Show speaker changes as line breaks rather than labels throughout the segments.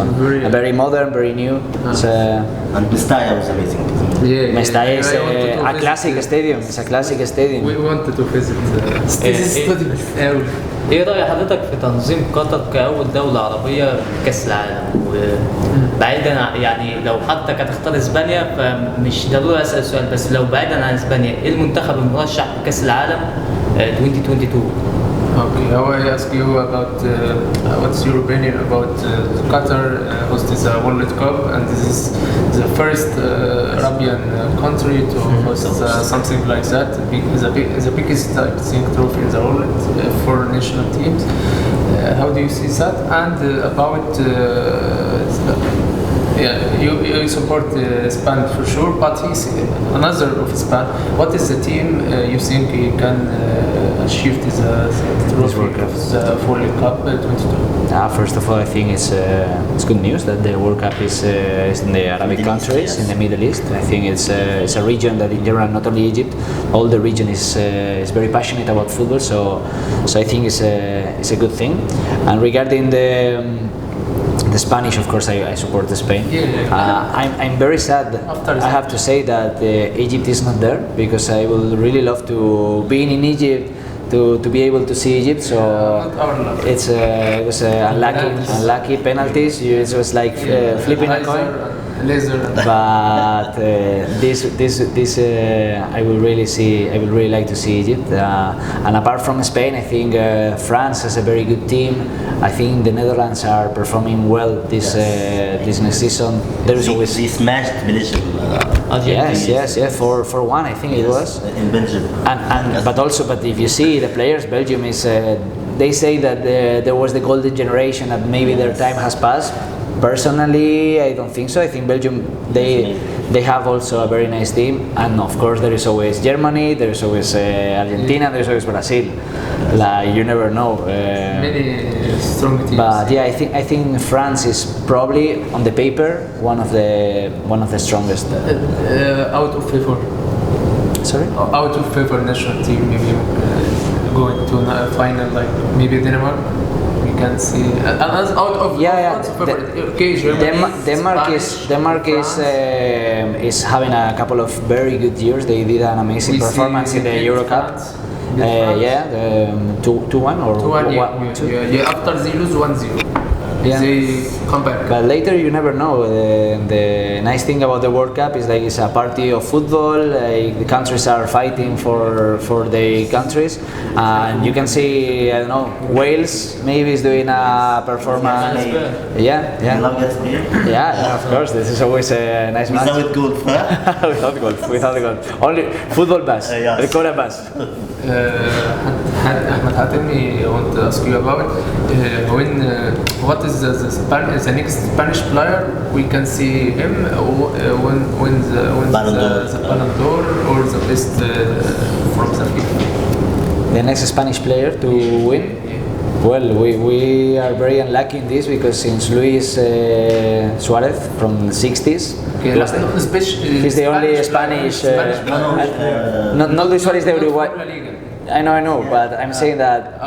one. Very modern, very new.
And Mestalla was amazing.
Mestalla is a classic stadium. It's a classic stadium.
We wanted to visit stadium.
ايه رأي حضرتك في تنظيم قطر كأول دولة عربية كأس العالم؟ وبعيدا يعني لو حتى كانت تختار اسبانيا فمش ضروري اسأل سؤال، بس لو بعيدا عن اسبانيا ايه المنتخب المرشح في كأس العالم 2022؟
Okay, I want to ask you about what's your opinion about Qatar hosting the World Cup, and this is the first Arabian country to host something like that. The biggest, I think, trophy in the world for national teams. How do you see that? And about you support Spain for sure, but he's another of Spain. What is the team you think he can achieve this trophy of the World Cup 22?
First of all, I think it's good news that the World Cup is in the Arabic countries, in the Middle East. I think it's a region that in general, not only Egypt, all the region is very passionate about football. So I think it's a good thing. And regarding the Spanish, of course, I support Spain. I'm very sad. I have to say that Egypt is not there, because I would really love to be in Egypt to be able to see Egypt. So it was unlucky penalties. It was like flipping a coin. But this I will really like to see Egypt. And apart from Spain, I think France has a very good team. I think the Netherlands are performing well this next season. There is always
they smashed Belgium.
Yes. 4-1, I think it was
in Belgium.
But if you see the players, Belgium is. They say that there was the golden generation, that maybe their time has passed. Personally, I don't think so. I think Belgium, they have also a very nice team, and of course there is always Germany, there is always Argentina, there is always Brazil. Like, you never know.
Many strong teams.
But yeah, I think France is probably on the paper one of the strongest.
Out of favor.
Sorry?
Out of favor national team, maybe going to a final, like maybe Denmark. We can see out of
Denmark is having a couple of very good years. They did an amazing performance in the Euro Cup. 2-1 or
2-1. After they lose 1-0. They come back.
But later you never know. The nice thing about the World Cup is like it's a party of football. The countries are fighting for their countries, and you can see, I don't know, Wales maybe is doing a performance.
You love Gasper?
Yeah, of course. This is always a nice match.
Without golf, huh?
without golf. Only football bus. The Korea bus.
Ahmed Hatemi, I want to ask you about what is the next Spanish player we can see him when the Ballon d'Or or the best from the FIFA?
The next Spanish player to win? Well, we are very unlucky in this, because since Luis Suarez from the 60s, he's the only Spanish. Not Luis Suarez, the Uruguay. I know, but I'm saying that.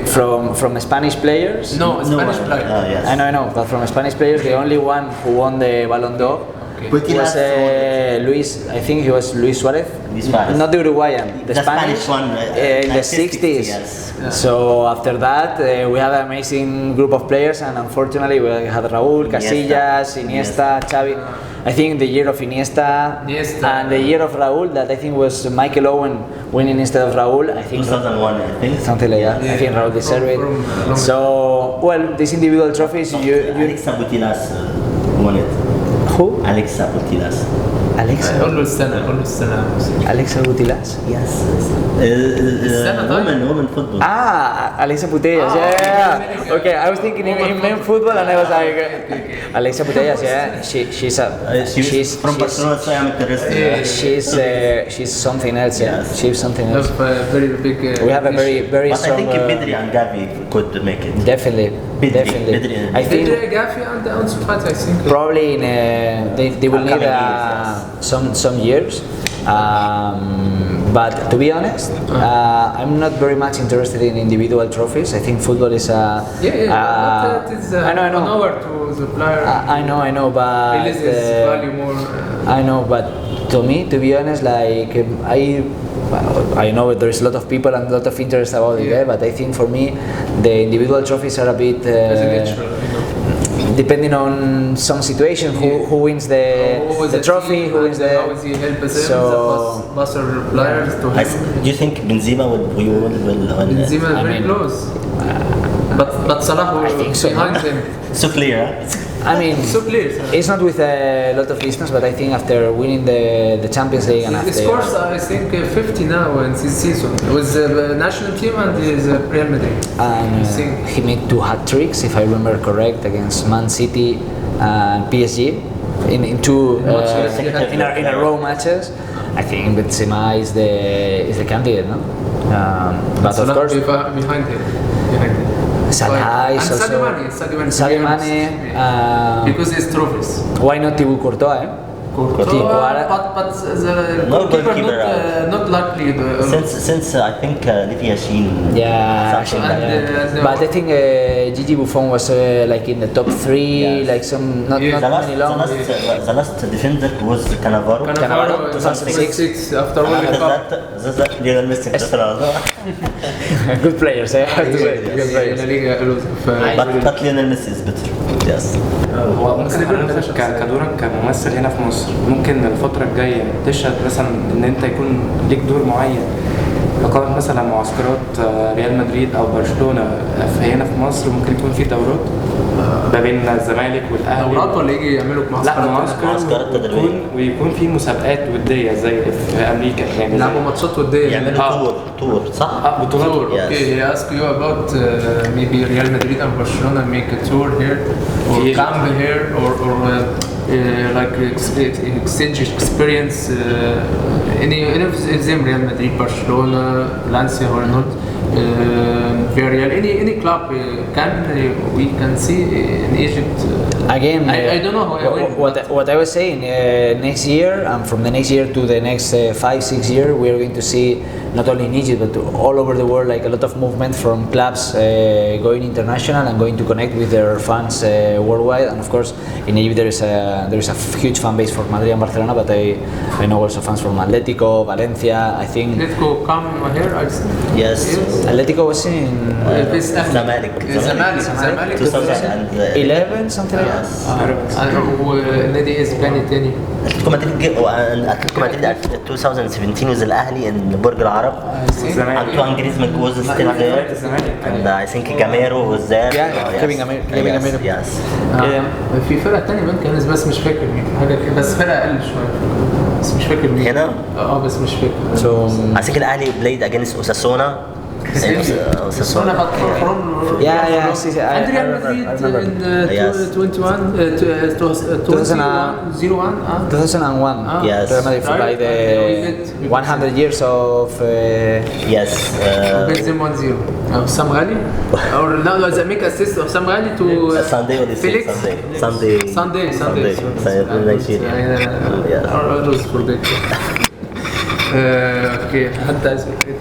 From Spanish players.
Spanish player.
Yes.
I know, but from Spanish players, the only one who won the Ballon d'Or was Luis. I think he was Luis Suarez. Not the Uruguayan, the Spanish
one
in the 60s.
Yes.
So after that, we had an amazing group of players, and unfortunately, we had Raúl, Casillas, Iniesta, Xavi. I think the year of Iniesta and the year of Raúl, that I think was Michael Owen winning instead of Raúl. I think
2001, I think.
Something like that. I think Raúl deserved it. So, well, these individual trophies,
Alexa Putellas won it.
Who?
Alexa Putellas.
Alexa Putellas?
Yes. Women football.
Alexa Putellas, yeah. Okay, I was thinking in men football, and I was like, Alexa Putellas, yeah. She's
from Barcelona, so I'm interested.
She's something else, yeah.
Yes.
She's something else.
Very big.
We have a very
But
strong.
I think Pedri and Gavi could make it.
Definitely. I think
Pedri, Gavi, and Ansu Fati, I think.
probably they will need some years. But to be honest, I'm not very much interested in individual trophies. I think football is a.
But it is
I know.
an hour to the player.
I know, but
Release his value more.
I know, but to me, to be honest, like I know there's a lot of people and a lot of interest about it,
Yeah.
but I think for me, the individual trophies are a bit
Presidential,
depending on some situation. Who wins the trophy? Who wins the?
How is he help them?
So
The passer players to help.
Do you think Benzema will win?
Benzema is very
mean,
close. But Salah
I think so.
behind him.
So clear, huh?
I mean,
So clear.
it's not with a lot of distance, but I think after winning the Champions League and
He
after.
scores, I think, 50 now in this season. With the national team and the Real Madrid.
And
I think.
he made 2 hat tricks, if I remember correct, against Man City and PSG in 2
Matches, yeah.
in a row matches. I think Benzema is the candidate, no? But of
Salah
course,
behind him. Behind him.
Salah
and
is also
Sadio
Sadio
Mane.
Mane.
Because he's trophies.
Why not Thibaut Courtois?
Courtois, but the
No
goalkeeper
goalkeeper,
not likely.
Since I think Levy Yashin.
Yeah,
Something like
and,
but I think Gigi Buffon was like in the top 3,
Yes.
like some not
Yeah.
many long.
The last defender was Cannavaro.
Cannavaro,
2006 after
After
World Cup.
that Lionel Messi.
Good players, eh? Good players.
La Liga
But Lionel Messi is better. Yes.
هو ممكن حضرتك كدورك كممثل هنا في مصر ممكن الفترة الجاية تشهد مثلا إن أنت يكون ليك دور معين لقائد مثلا معسكرات ريال مدريد أو برشلونة في هنا في مصر ممكن يكون في دورات ما بين الزمالك والأهلي
دورات ولا يجي يعملوا
لا
معسكرات
معسكر
تدريبية.
ويكون في مسابقات ودية زي في أمريكا يعني
يلعبوا ماتشات وديه
يعملوا تور صح؟
بطولات
tour.
Yes.
Okay, he asked you about maybe Real Madrid and Barcelona make a tour here or
Yeah.
camp here or like exchange experience. Any of them, Real Madrid, Barcelona, Valencia or not. Villarreal, any club we can see in Egypt.
Again,
I don't know
what I was saying. Next year, and from the next year to the next 5-6 years, we are going to see not only in Egypt but all over the world, like a lot of movement from clubs going international and going to connect with their fans worldwide. And of course, in Egypt there is a huge fan base for Madrid and Barcelona, but I know also fans from Atletico, Valencia. I think
Atletico come here, I see.
Yes.
Atletico was in
Zamalek.
11 something like that.
Yes.
والنادي اسباني تاني.
اتلتيكو مدريد 2017 was الاهلي in برج العرب. Antoine Griezmann was still there, and I think Gamero was there.
Yeah, Kevin Gamero.
Yes.
في فرقة تانية ممكن بس مش فاكر مين حاجة كده بس فرقة أقل شوية بس مش فاكر مين
هنا؟
بس مش فاكر
So
I think الاهلي played against Osasuna.
Osasuna but from
yeah, I
and Real
remember.
Madrid in
Yes.
2001
2001.
Yes.
Real Madrid for like the 100 years of.
Yes.
بنزيما 1-0 حسام غالي or no the make assist of حسام غالي to
Sunday or this
Felix
Sunday.
Sunday
Nigeria. Yes.
I was forget اوكي حد عايز يقول كده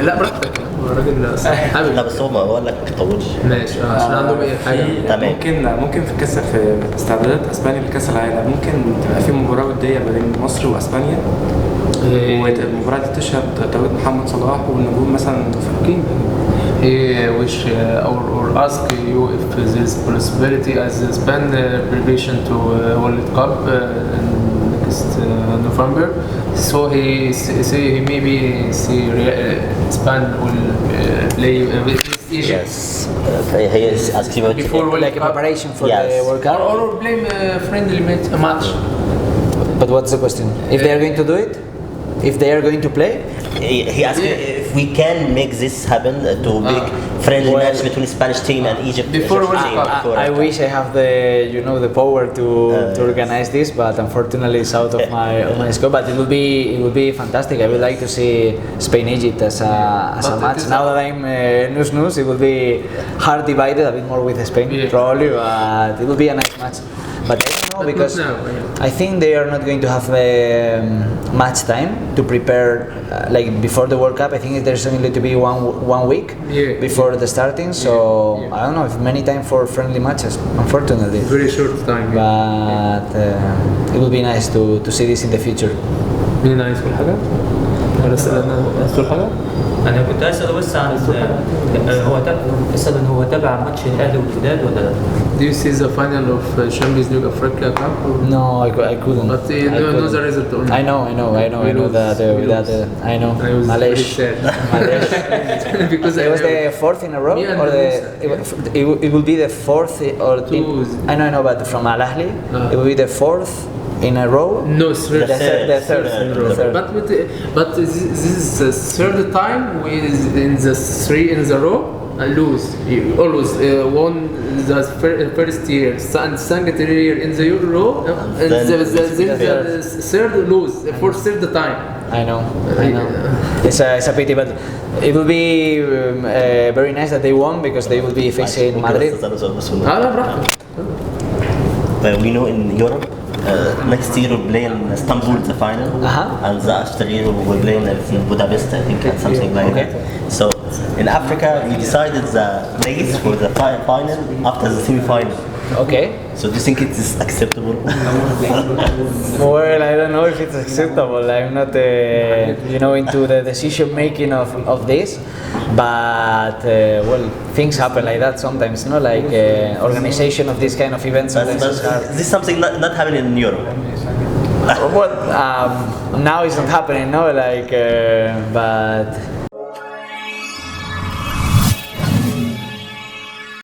لا براحتك هو الراجل حابب
لا بس هو ما بقول لك طولش.
ماشي عشان عندهم اي حاجه
تمام.
ممكن في كاس في استعدادات اسبانيا لكاس العالم ممكن تبقى في مباراه وديه بين مصر واسبانيا والمباراه دي تشهد تواجد محمد صلاح والنجوم مثلا
Okay. Which or ask you if there is possibility as Spain preparation to World Cup next November. So he say he maybe see Spain will play with Egypt.
Yes. He is asking about
Before World
Like a
Cup.
preparation for
Yes.
the World Cup.
Or play friendly match.
But what's the question? If they are going to do it? If they are going to play?
he asked me if if we can make this happen to make friendly
Well,
match between Spanish team and Egypt
Before
Egypt
World
team
Cup.
before
I
World Cup.
wish I have the the power to organize this, but unfortunately it's out of my scope. But it will be fantastic. I would like to see Spain Egypt as a match. Now that I'm news, it will be hard divided a bit more with Spain probably, but it will be a nice match. But I don't know because
not now,
I think they are not going to have much time to prepare like before the World Cup. I think there's only to be one week before the starting. So I don't know if many time for friendly matches. Unfortunately,
Very short time.
but it will be nice to see this in the future.
مين عايز يقول حاجة؟ ولا عايز تقول حاجة؟
انا كنت اساله بس عن هو هو تابع ماتش الاهلي والوداد ولا لا؟
Do you see the final of Champions League Africa Cup?
No, I couldn't.
But you
I
know
couldn't.
the result only.
I know that I know.
I was
Malesh.
very sad. Because
It was the fourth in a row,
Me and
or
Musa,
it will be the fourth or I know, but from Al Ahly, it will be the fourth in a row.
No, third.
The third.
But this is the third time we in the three in the row lose. You always won the first year, second year in the row, and
then
the third lose for third time.
I know. It's a pity, but it will be very nice that they won because they will be facing Madrid.
لا براحتك.
We know in Europe next year we'll play in Istanbul the final, and the after year we'll play in Budapest, I think, something like that. So in Africa we decided the days for the final after the semi-final.
Okay.
So do you think it is acceptable?
Well, I don't know if it's acceptable. I'm not, into the decision making of this. But well, things happen like that sometimes. Like organization of this kind of events.
But
Sometimes it's hard.
this is something not happening in Europe.
Well, now it's not happening. But